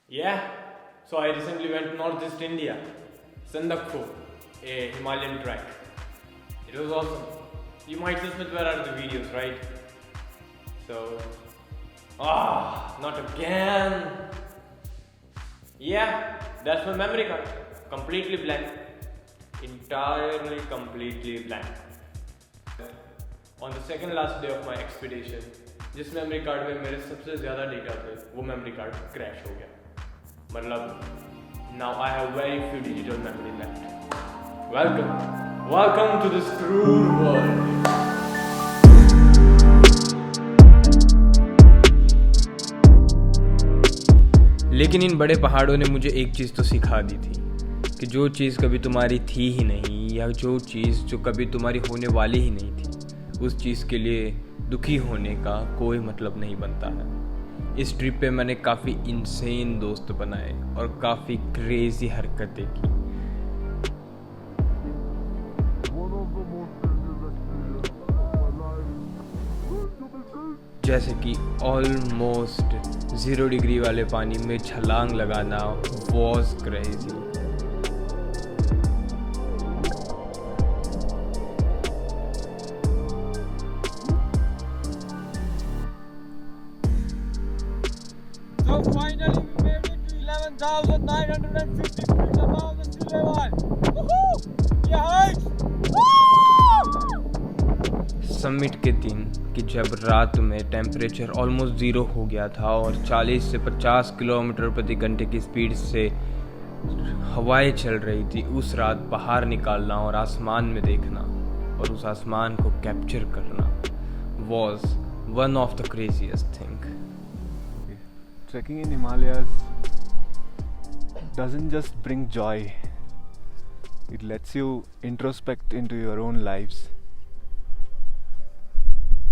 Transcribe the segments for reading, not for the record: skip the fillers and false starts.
Yeah, so I recently went to Northeast India, Sandakphu, a Himalayan trek. It was awesome. You might suspect where are the videos, right? So, not again. Yeah, that's my memory card. Completely blank. Entirely completely blank. On the second last day of my expedition, जिस memory card में मेरे सबसे ज़्यादा data थे वो memory card crash हो गया. मतलब now I have very few digital memory left. Welcome to this cruel world. लेकिन इन बड़े पहाड़ों ने मुझे एक चीज़ तो सिखा दी थी कि जो चीज़ कभी तुम्हारी थी ही नहीं, या जो चीज़ जो कभी तुम्हारी होने वाली ही नहीं थी, उस चीज़ के लिए दुखी होने का कोई मतलब नहीं बनता है. इस ट्रिप पे मैंने काफ़ी इंसेन दोस्त बनाए और काफ़ी क्रेजी हरकतें की. जैसे कि ऑलमोस्ट 0 डिग्री वाले पानी में छलांग लगाना was crazy. So finally we made it to 11,950 feet above the sea level. Woohoo! Yeah! Summit के दिन कि जब रात में टेम्परेचर ऑलमोस्ट 0 हो गया था और 40 से 50 किलोमीटर प्रति घंटे की स्पीड से हवाएं चल रही थी, उस रात बाहर निकालना और आसमान में देखना और उस आसमान को कैप्चर करना was one of the craziest thing. Trekking in Himalayas doesn't just bring joy, it lets you introspect into your own lives.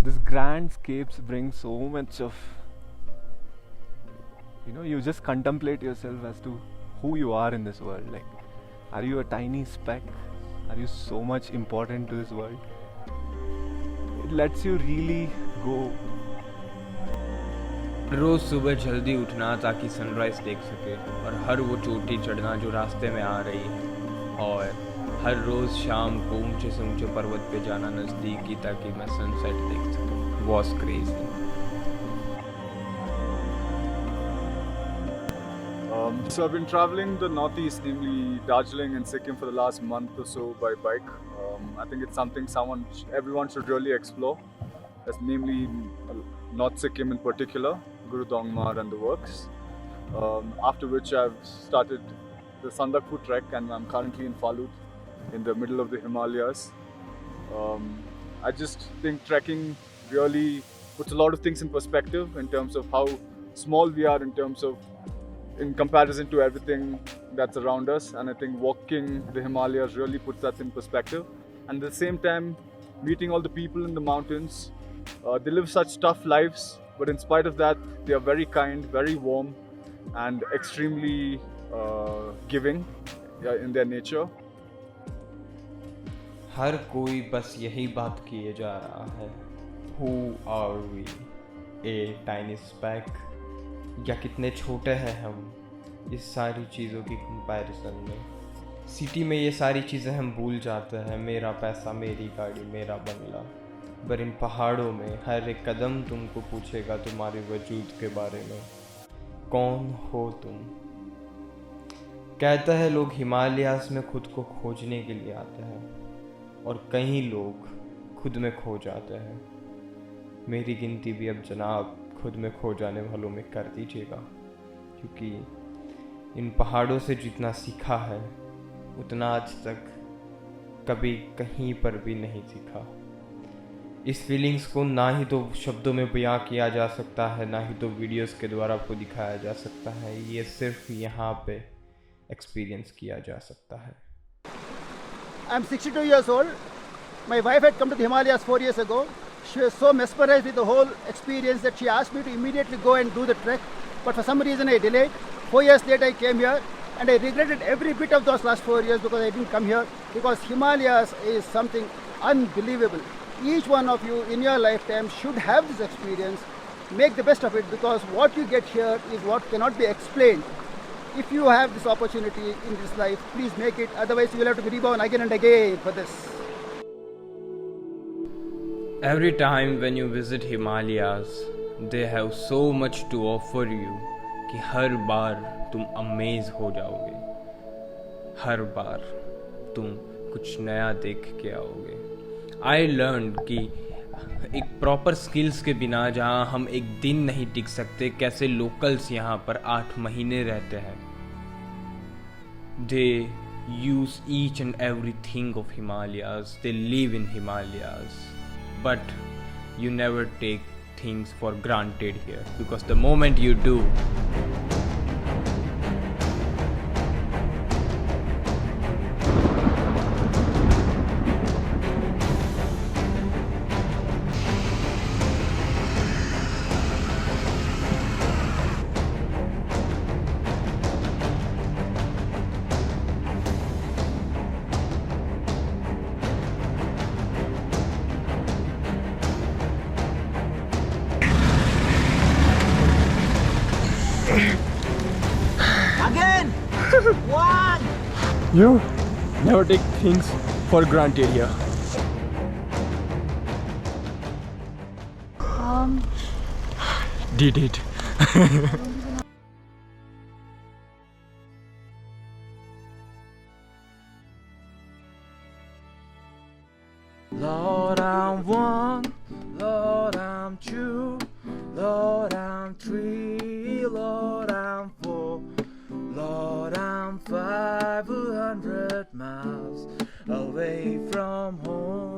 This grand scapes bring so much of, you just contemplate yourself as to who you are in this world. Like, are you a tiny speck? Are you so much important to this world? It lets you really go. रोज़ सुबह जल्दी उठना ताकि sunrise देख सके, और हर वो चोटी चढ़ना जो रास्ते में आ रही है, और हर रोज़ शाम को ऊंचे से ऊंचे पर्वत पे जाना नज़दीकी ताकि मैं सनसेट देख सकूं. Was crazy. So I've been traveling the northeast, namely Darjeeling and Sikkim, for the last month or so by bike. I think it's something everyone should really explore, as namely North Sikkim in particular, Guru Dongmar and the works. After which I've started the Sandakphu trek, and I'm currently in Falut, in the middle of the Himalayas. I just think trekking really puts a lot of things in perspective in terms of how small we are in comparison to everything that's around us, and I think walking the Himalayas really puts that in perspective. And at the same time, meeting all the people in the mountains, they live such tough lives, but in spite of that, they are very kind, very warm, and extremely giving in their nature. हर कोई बस यही बात किए जा रहा है, Who are we? A tiny speck? या कितने छोटे हैं हम इस सारी चीज़ों की कंपैरिजन में. सिटी में ये सारी चीज़ें हम भूल जाते हैं, मेरा पैसा, मेरी गाड़ी, मेरा बंगला. पर इन पहाड़ों में हर एक कदम तुमको पूछेगा तुम्हारे वजूद के बारे में. कौन हो तुम? कहते हैं लोग हिमालयास में खुद को खोजने के लिए आते हैं, और कई लोग खुद में खो जाते हैं. मेरी गिनती भी अब जनाब खुद में खो जाने वालों में कर दीजिएगा, क्योंकि इन पहाड़ों से जितना सीखा है उतना आज तक कभी कहीं पर भी नहीं सीखा. इस फीलिंग्स को ना ही तो शब्दों में बयां किया जा सकता है, ना ही तो वीडियोस के द्वारा आपको दिखाया जा सकता है. ये सिर्फ यहाँ पे एक्सपीरियंस किया जा सकता है. I'm 62 years old. My wife had come to the Himalayas 4 years ago. She was so mesmerized with the whole experience that she asked me to immediately go and do the trek. But for some reason I delayed. 4 years later I came here, and I regretted every bit of those last 4 years because I didn't come here, because Himalayas is something unbelievable. Each one of you in your lifetime should have this experience. make the best of it, because what you get here is what cannot be explained. If you have this opportunity in this life, please make it. Otherwise, you will have to be reborn again and again for this. Every time when you visit Himalayas, they have so much to offer you कि हर बार तुम amaze हो जाओगे. हर बार तुम कुछ नया देख के आओगे. I learned कि एक प्रॉपर स्किल्स के बिना जहाँ हम एक दिन नहीं टिक सकते, कैसे लोकल्स यहाँ पर 8 महीने रहते हैं. They use each and everything of Himalayas. They live in Himalayas. But you never take things for granted here, because the moment you do, You never take things for granted here. Did it. Lord, I'm 1, Lord, I'm 2, Lord, I'm 3, Lord, I'm 4, Lord, I'm 500 miles away from home.